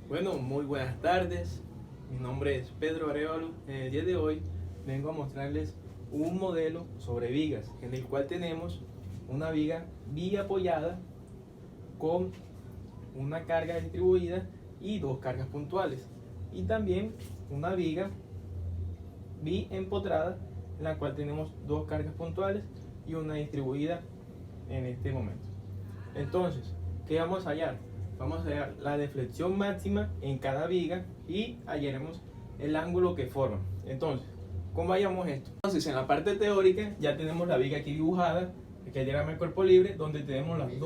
Bueno, muy buenas tardes. Mi nombre es Pedro Arevalo. En el día de hoy vengo a mostrarles un modelo sobre vigas, en el cual tenemos una viga biapoyada con una carga distribuida y dos cargas puntuales, y también una viga biempotrada en la cual tenemos dos cargas puntuales y una distribuida en este momento. Entonces, ¿qué vamos a hallar? Vamos a hallar la deflexión máxima en cada viga y hallaremos el ángulo que forman. Entonces, ¿cómo hallamos esto? Entonces, en la parte teórica ya tenemos la viga aquí dibujada, que es el diagrama de cuerpo libre, donde tenemos las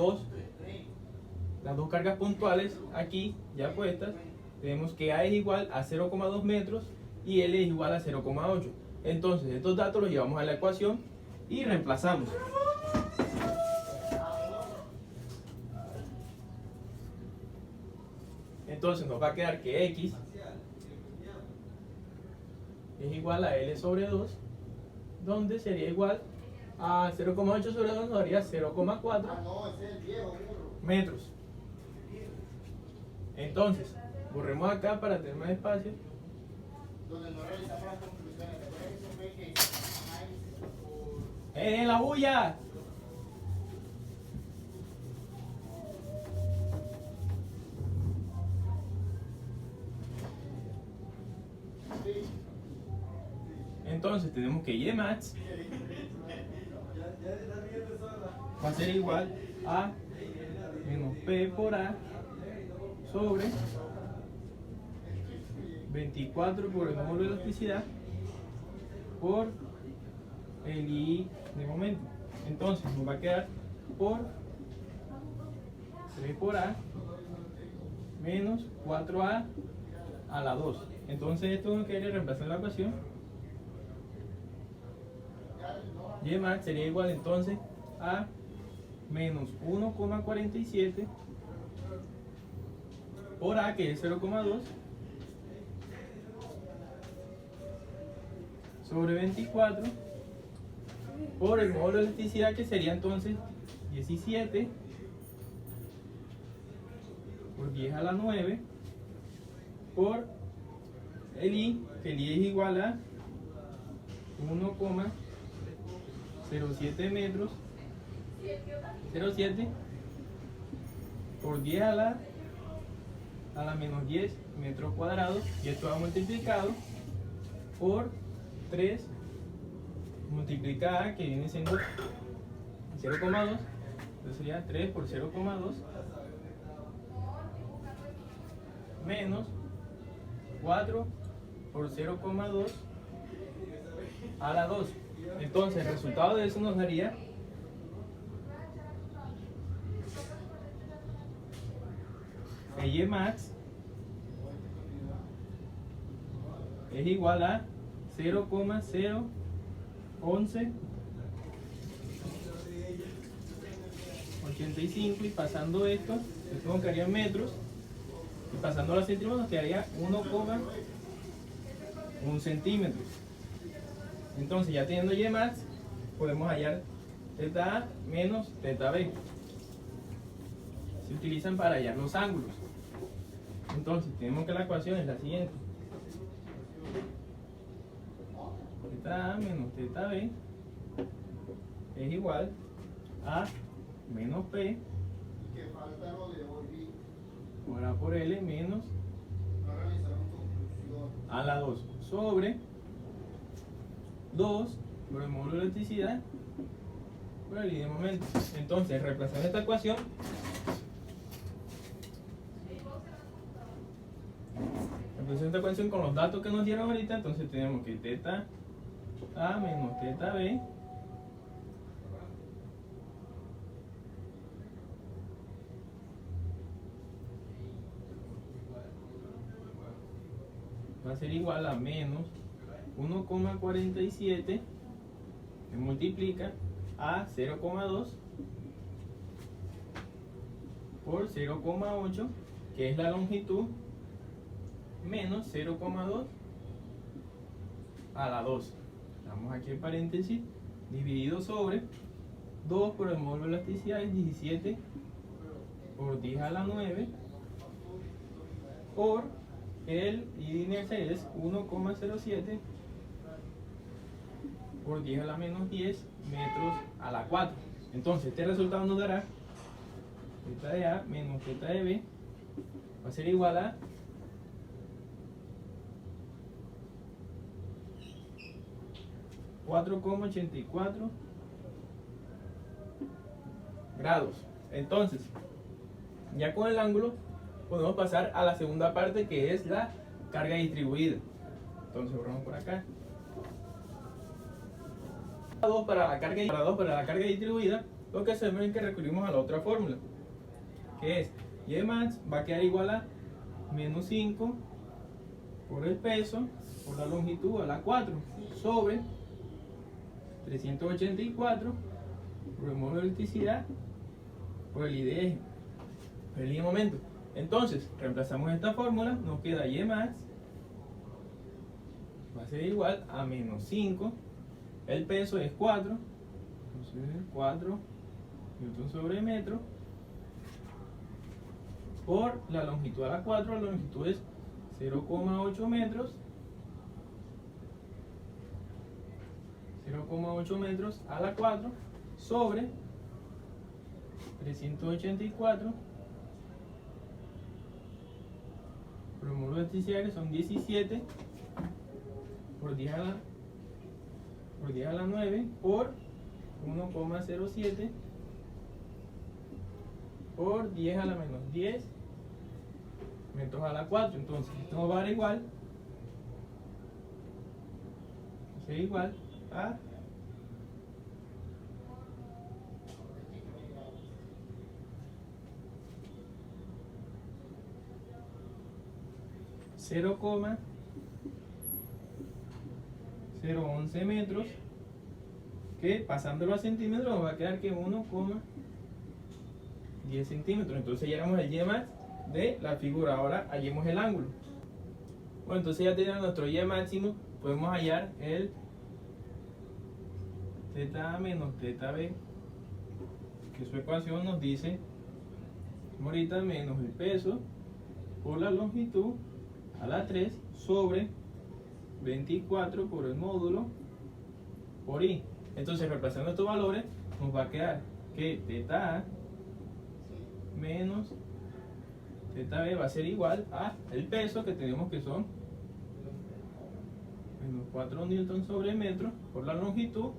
dos cargas puntuales aquí ya puestas. Tenemos que A es igual a 0,2 metros y L es igual a 0,8. Entonces, estos datos los llevamos a la ecuación y reemplazamos. Entonces nos va a quedar que X es igual a L sobre 2, donde sería igual a 0,8 sobre 2 nos daría 0,4 metros. Entonces, borremos acá para tener más espacio. ¡En la bulla! Entonces tenemos que Y max va a ser igual a menos P por A sobre 24 por el módulo de elasticidad por el I de momento. Entonces nos va a quedar por 3 por A menos 4A a la 2. Entonces esto no quiere reemplazar la ecuación. Y max sería igual entonces a menos 1,47 por A, que es 0,2, sobre 24 por el módulo de elasticidad, que sería entonces 17 por 10 a la 9 por el I, que el I es igual a 1,07 metros, 0,7 por 10 a la menos 10 metros cuadrados, y esto va multiplicado por 3 multiplicada, que viene siendo 0,2, entonces sería 3 por 0,2 menos 4 por 0,2 a la 2. Entonces el resultado de eso nos daría que Y max es igual a 0,01185, y pasando esto nos quedaría en metros, y pasando a los centímetros nos quedaría 1,1 centímetros. Entonces, ya teniendo Y max, podemos hallar θ A menos θ B. Se utilizan para hallar los ángulos. Entonces, tenemos que la ecuación es la siguiente: θ A menos θ B es igual a menos P por A por L menos a la 2 sobre 2 por el módulo de elasticidad por el I de momento. Entonces, reemplazando esta ecuación, con los datos que nos dieron ahorita, entonces tenemos que θ A menos θ B va a ser igual a menos 1,47 que multiplica a 0,2 por 0,8, que es la longitud, menos 0,2 a la 2. Damos aquí el paréntesis, dividido sobre 2 por el módulo de elasticidad es 17 por 10 a la 9 por el I de inercia es 1,07 por 10 a la menos 10 metros a la 4. Entonces este resultado nos dará θ de A menos θ de B va a ser igual a 4,84 grados. Entonces, ya con el ángulo podemos pasar a la segunda parte, que es la carga distribuida. Entonces borramos por acá. Para la carga distribuida, lo que hacemos es que recurrimos a la otra fórmula, que es y max va a quedar igual a menos 5 por el peso por la longitud a la 4 sobre 384 por el módulo de elasticidad por el I de eje, por el I de momento. Entonces reemplazamos esta fórmula, nos queda Y max va a ser igual a menos 5, el peso es 4, entonces 4 newton sobre metro por la longitud a la 4, la longitud es 0,8 metros, 0,8 metros a la 4 sobre 384 por el módulo de elasticidad, que son 17 por 10 a la 9 por 1,07 por 10 a la menos 10 metros a la 4. Entonces esto nos va a dar igual a 0,011 metros, que pasándolo a centímetros nos va a quedar que 1,10 centímetros. Entonces ya hallamos el Y max de la figura. Ahora hallemos el ángulo. Bueno, entonces ya tenemos nuestro Y máximo. Podemos hallar el θ menos θb, que su ecuación nos dice, como ahorita, menos el peso por la longitud a la 3 sobre 24 por el módulo por I. Entonces, reemplazando estos valores, nos va a quedar que θA menos θb va a ser igual a el peso, que tenemos que son menos 4 newton sobre metro por la longitud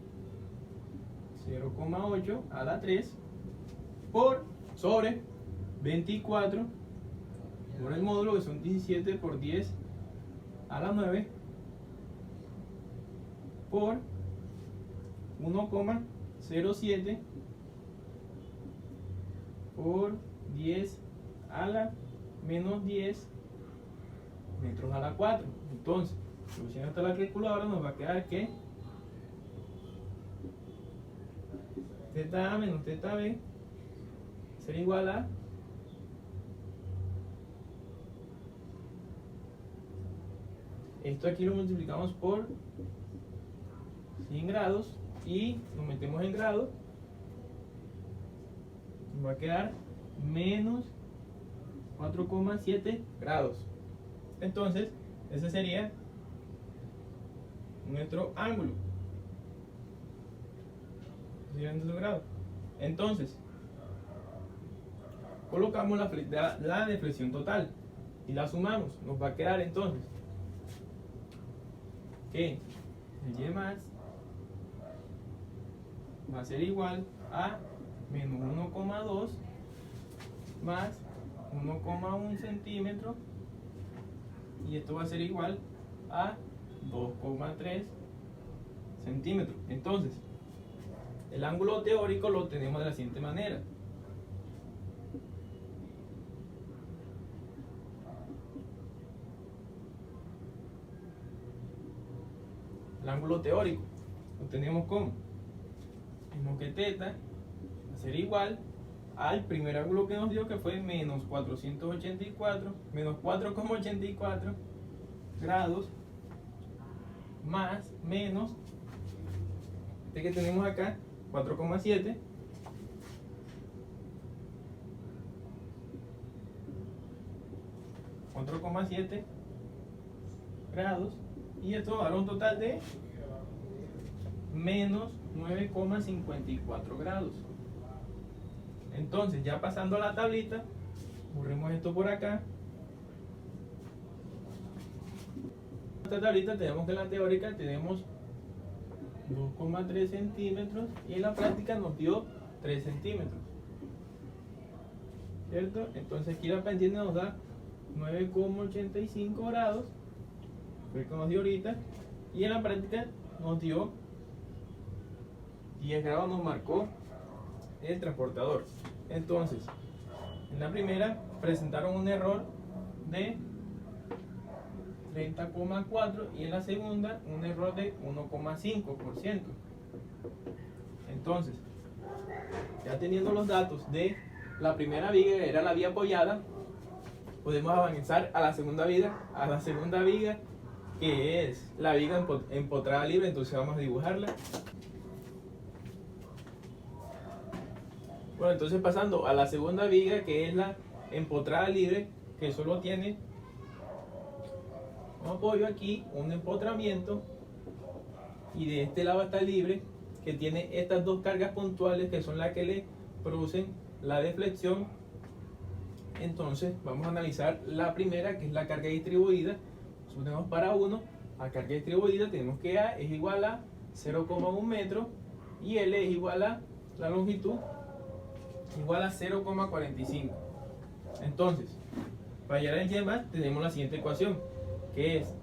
0,8 a la 3 por sobre 24 por el módulo, que son 17 por 10 a la 9 por 1,07 por 10 a la menos 10 metros a la 4. Entonces, solucionando hasta la calculadora, nos va a quedar que θA menos θb será igual a esto, aquí lo multiplicamos por 100 grados y lo metemos en grados, nos va a quedar menos 4,7 grados. Entonces ese sería nuestro ángulo, grados. Entonces colocamos la deflexión total y la sumamos. Nos va a quedar entonces que el Y max va a ser igual a menos 1,2 más 1,1 centímetro, y esto va a ser igual a 2,3 centímetros. Entonces el ángulo teórico lo tenemos de la siguiente manera. El ángulo teórico lo tenemos como que θ va a ser igual al primer ángulo que nos dio, que fue menos 484 grados, más menos este que tenemos acá, 4,7, 4,7 grados, y esto va a dar un total de menos 9,54 grados. Entonces, ya pasando a la tablita, borremos esto por acá. En esta tablita tenemos que en la teórica tenemos 2,3 centímetros y en la práctica nos dio 3 centímetros, ¿cierto? Entonces aquí la pendiente nos da 9,85 grados, fue que nos dio ahorita, y en la práctica nos dio 10 grados, nos marcó el transportador. Entonces, en la primera presentaron un error de 30,4 y en la segunda un error de 1,5%. Entonces, ya teniendo los datos de la primera viga, que era la vía apoyada, podemos avanzar a la segunda viga, que es la viga empotrada libre. Entonces vamos a dibujarla. Bueno, entonces pasando a la segunda viga, que es la empotrada libre, que solo tiene un apoyo aquí, un empotramiento, y de este lado está libre, que tiene estas dos cargas puntuales que son las que le producen la deflexión. Entonces vamos a analizar la primera, que es la carga distribuida. Nosotros tenemos para 1, a carga distribuida tenemos que A es igual a 0,1 metro y L es igual a la longitud, igual a 0,45. Entonces, para hallar el Y más tenemos la siguiente ecuación, que es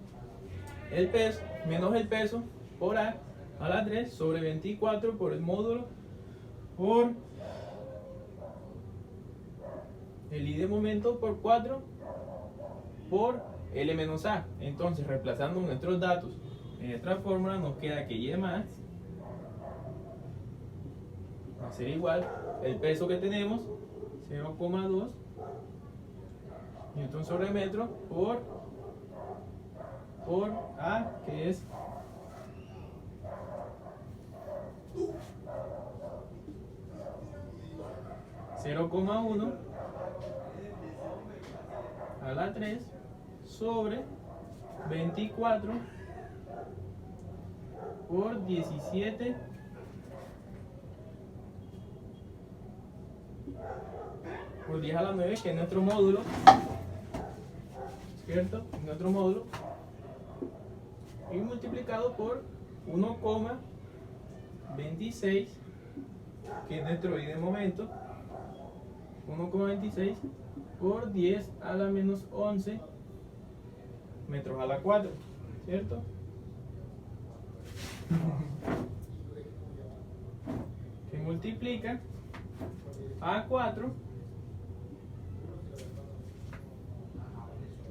el peso menos el peso por A la 3 sobre 24 por el módulo por el I de momento por 4 por L menos A. Entonces, reemplazando nuestros datos en nuestra fórmula, nos queda que Y más va a ser igual el peso que tenemos, 0,2 newton sobre metro por A, que es 0,1 a la 3 sobre 24 por 17 por 10 a la 9, que es nuestro módulo, ¿cierto? Nuestro módulo, y multiplicado por 1,26, que es nuestro I de momento, 1,26 por 10 a la menos 11 metros a la 4, ¿cierto? Que multiplica a 4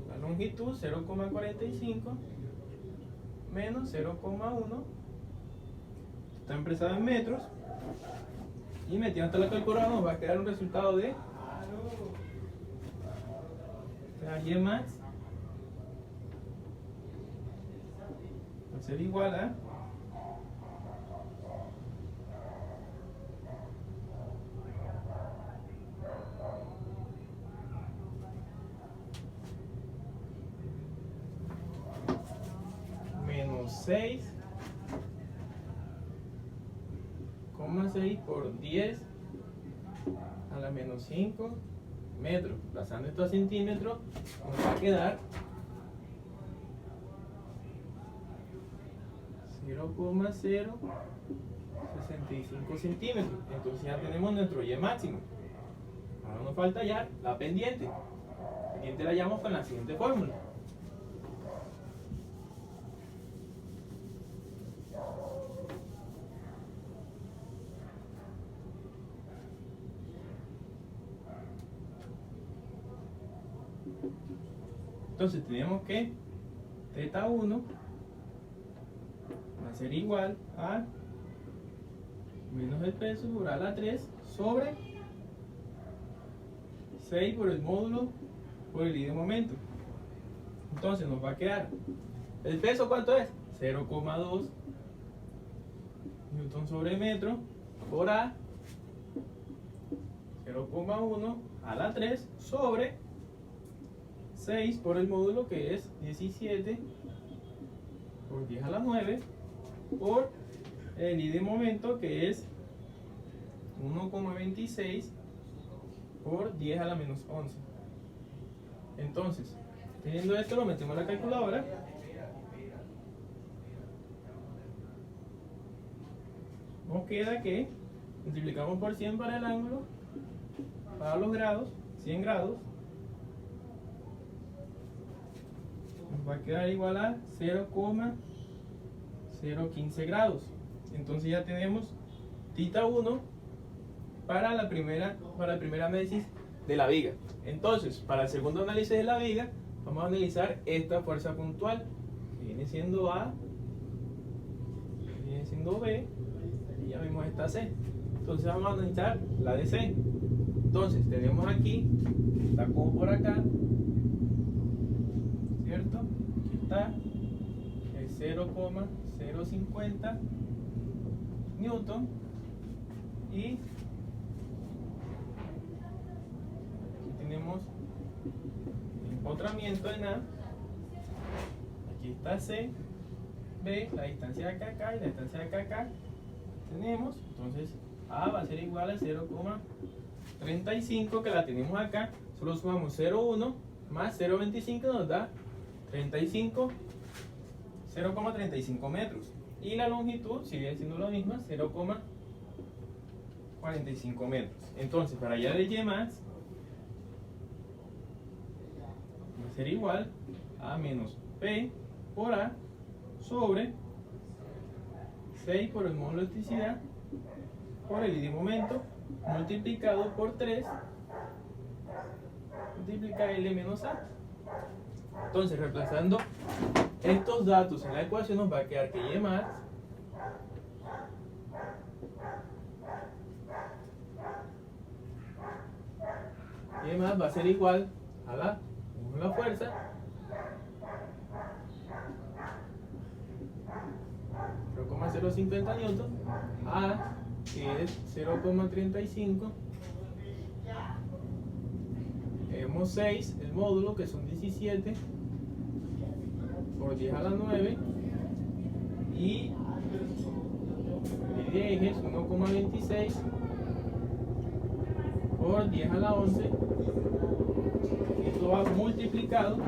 la longitud 0,45 menos 0,1, está expresado en metros, y metiendo hasta la calculadora nos va a quedar un resultado de la Y más va a ser igual a menos 6,6 por 10 a la menos 5 metros. Pasando esto a centímetros, nos va a quedar 0,065 centímetros. Entonces ya tenemos nuestro Y máximo. Ahora nos falta hallar la pendiente. La pendiente la hallamos con la siguiente fórmula. Entonces tenemos que θ 1 va a ser igual a menos el peso por A la 3 sobre 6 por el módulo por el I de momento. Entonces nos va a quedar, ¿el peso cuánto es? 0,2 newton sobre metro por A, 0,1 a la 3 sobre 6 por el módulo, que es 17 por 10 a la 9, por el I de momento, que es 1,26 por 10 a la menos 11. Entonces, teniendo esto, lo metemos en la calculadora. Nos queda que multiplicamos por 100 para el ángulo, para los grados, 100 grados, nos va a quedar igual a 0,015 grados. Entonces ya tenemos θ 1 para el primer análisis de la viga. Entonces, para el segundo análisis de la viga, vamos a analizar esta fuerza puntual, que viene siendo A, viene siendo B, y ya vimos esta C. Entonces vamos a analizar la de C. Entonces tenemos aquí, está como por acá, ¿cierto? Aquí está el 0,050 newton, y aquí tenemos empotramiento en A. Aquí está C, B, la distancia de acá y la distancia de acá tenemos. Entonces A va a ser igual a 0,35, que la tenemos acá. Solo sumamos 0,1 más 0,25, nos da 0,35 metros. Y la longitud sigue siendo la misma, 0,45 metros. Entonces, para hallar el Y max, va a ser igual a menos P por A sobre 6 por el módulo de elasticidad por el I de momento multiplicado por 3 multiplica L menos A. Entonces, reemplazando estos datos en la ecuación, nos va a quedar que Y max va a ser igual a la fuerza 0,050 newton, A, que es 0,35, tenemos 6, el módulo, que son 17 por 10 a la 9, y el de eje es 1,26 por 10 a la 11. Esto va multiplicado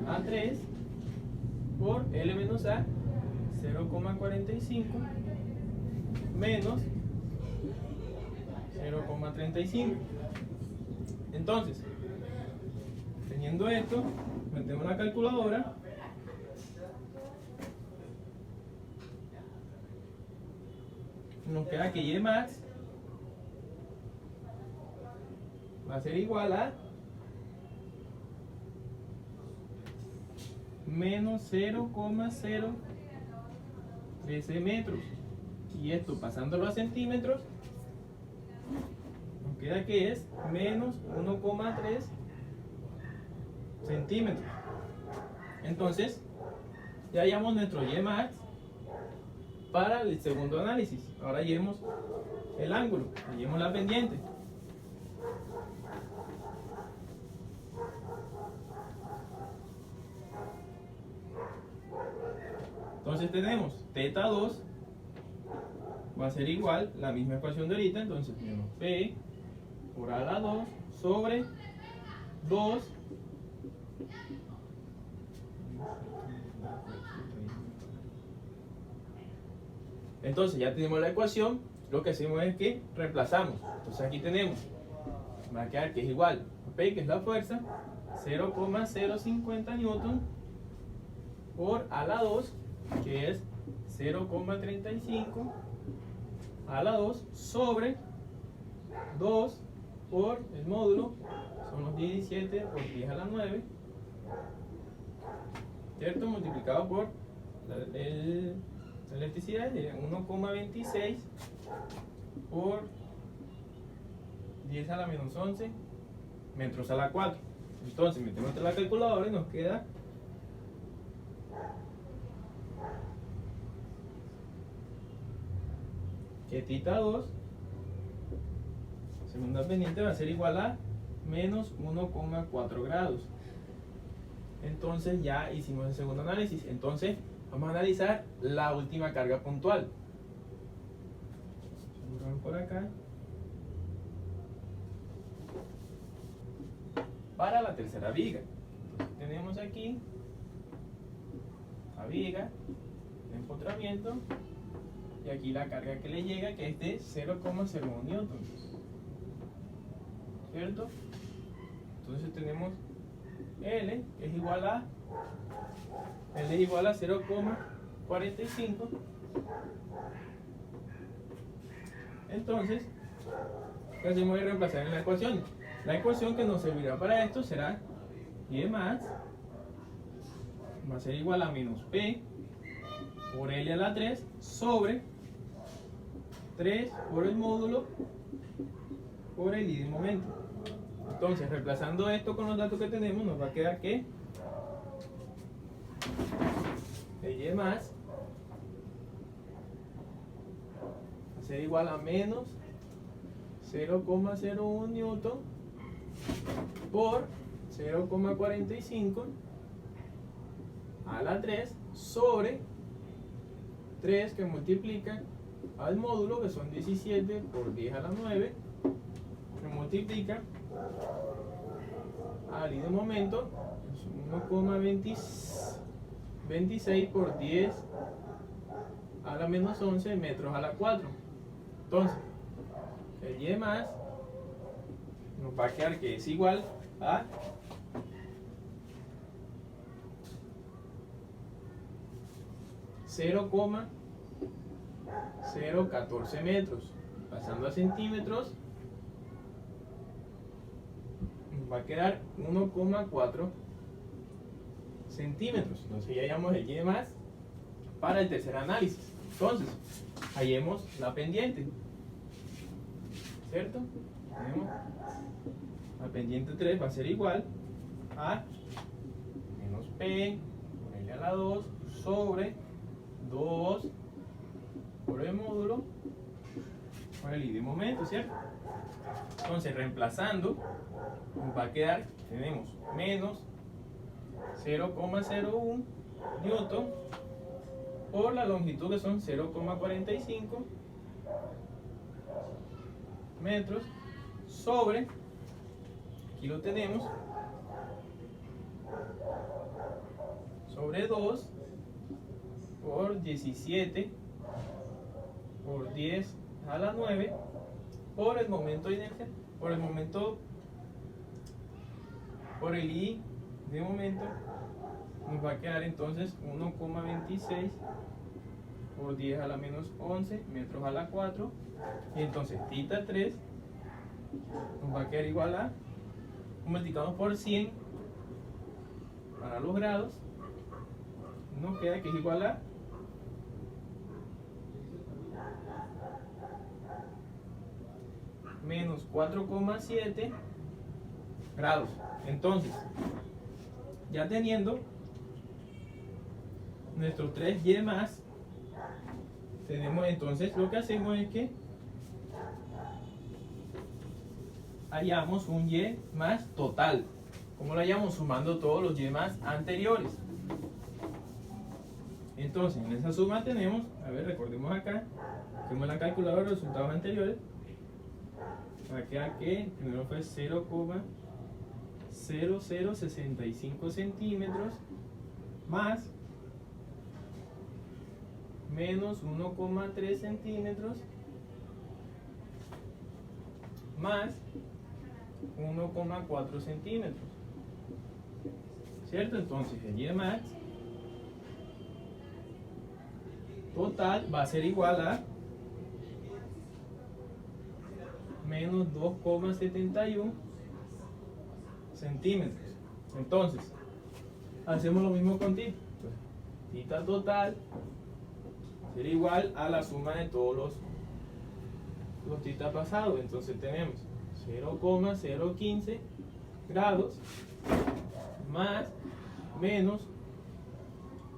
a 3 por L menos A, 0,45 menos 0,35. Entonces, teniendo esto, metemos la calculadora. Nos queda que Y max va a ser igual a menos 0,013 metros. Y esto, pasándolo a centímetros, nos queda que es menos 1,3 centímetros. Entonces, ya hallamos nuestro Y max para el segundo análisis. Ahora hallemos el ángulo, hallemos la pendiente. Entonces tenemos θ2 va a ser igual, la misma ecuación de ahorita, entonces tenemos P por A a la 2 sobre 2 Entonces ya tenemos la ecuación, lo que hacemos es que reemplazamos. Entonces aquí tenemos, va a quedar que es igual a P, que es la fuerza, 0,050 newton por A a la 2, que es 0,35 a la 2 sobre 2 por el módulo, son los 17 por 10 a la 9, ¿cierto? Multiplicado por la electricidad de 1,26 por 10 a la menos 11 metros a la 4. Entonces metemos en la calculadora y nos queda que θ2, segunda pendiente, va a ser igual a menos 1,4 grados. Entonces ya hicimos el segundo análisis. Entonces vamos a analizar la última carga puntual. Vamos por acá. Para la tercera viga. Entonces tenemos aquí la viga de empotramiento y aquí la carga que le llega, que es de 0,01 newtons, ¿cierto? Entonces tenemos L es igual a 0,45. Entonces, ¿qué hacemos? De reemplazar en la ecuación. La ecuación que nos servirá para esto será Y más, va a ser igual a menos P por L a la 3 sobre 3 por el módulo por el I de momento. Entonces, reemplazando esto con los datos que tenemos, nos va a quedar que Y más va a ser igual a menos 0,01 newton por 0,45 a la 3 sobre 3 que multiplica al módulo, que son 17 por 10 a la 9, que multiplica al I de momento, es 1,26 por 10 a la menos 11 metros a la 4. Entonces, el Y más nos va a quedar que es igual a 0,014 metros. Pasando a centímetros, nos va a quedar 1,4 centímetros. Entonces ya hallamos el Y más para el tercer análisis. Entonces, hallemos la pendiente, ¿cierto? Tenemos la pendiente 3 va a ser igual a menos P por L a la 2 sobre 2 por el módulo por el I de momento, ¿cierto? Entonces, reemplazando, nos va a quedar, tenemos menos 0,01 newton por la longitud, que son 0,45 metros sobre, aquí lo tenemos, sobre 2 por 17 por 10 a la 9 por el momento de inercia, por el I de momento, nos va a quedar entonces 1,26 por 10 a la menos 11 metros a la 4, y entonces θ 3 nos va a quedar igual a, multiplicamos por 100 para los grados, nos queda que es igual a menos 4,7 grados. Entonces, ya teniendo nuestros 3Y más, tenemos entonces, lo que hacemos es que hallamos un Y más total. ¿Cómo lo hallamos? Sumando todos los Y más anteriores. Entonces, en esa suma tenemos, a ver, recordemos acá, hacemos la calculadora de los resultados anteriores. Va a quedar que primero fue 0,0065 centímetros más menos 1,3 centímetros más 1,4 centímetros, ¿cierto? Entonces el Y max total va a ser igual a menos 2,71 centímetros. Entonces, hacemos lo mismo con θ. Θ total será igual a la suma de todos los θ pasados. Entonces tenemos 0,015 grados más menos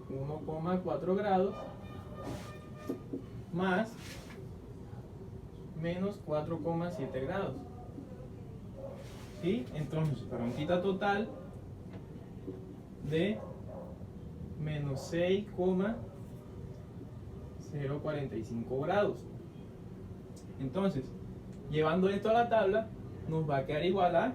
1,4 grados más menos 4,7 grados. ¿Sí? Entonces, para un θ total de menos 6,045 grados. Entonces, llevando esto a la tabla, nos va a quedar igual a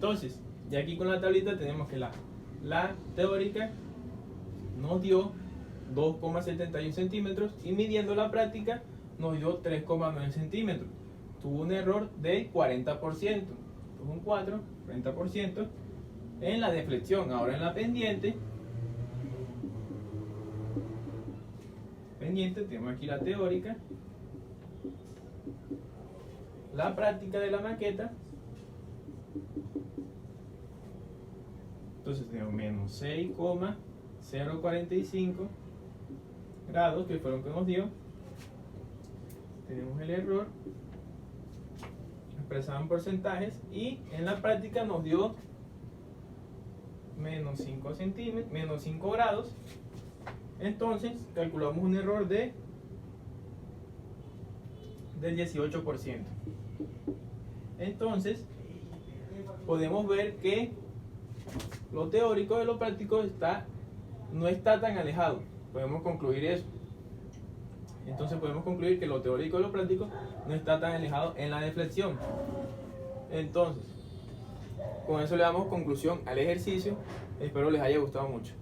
Entonces, ya aquí con la tablita tenemos que la teórica nos dio 2,71 centímetros y midiendo la práctica nos dio 3,9 centímetros. Tuvo un error de 40%, un 40% en la deflexión. Ahora en la pendiente tenemos aquí la teórica, la práctica de la maqueta. Entonces tenemos menos 6,045 grados, que fue lo que nos dio. Tenemos el error expresado en porcentajes y en la práctica nos dio menos 5 centímetros, menos 5 grados. Entonces calculamos un error del 18%. Entonces podemos ver que lo teórico de lo práctico no está tan alejado. Podemos concluir eso. Entonces podemos concluir que lo teórico de lo práctico no está tan alejado en la deflexión. Entonces, con eso le damos conclusión al ejercicio. Espero les haya gustado mucho.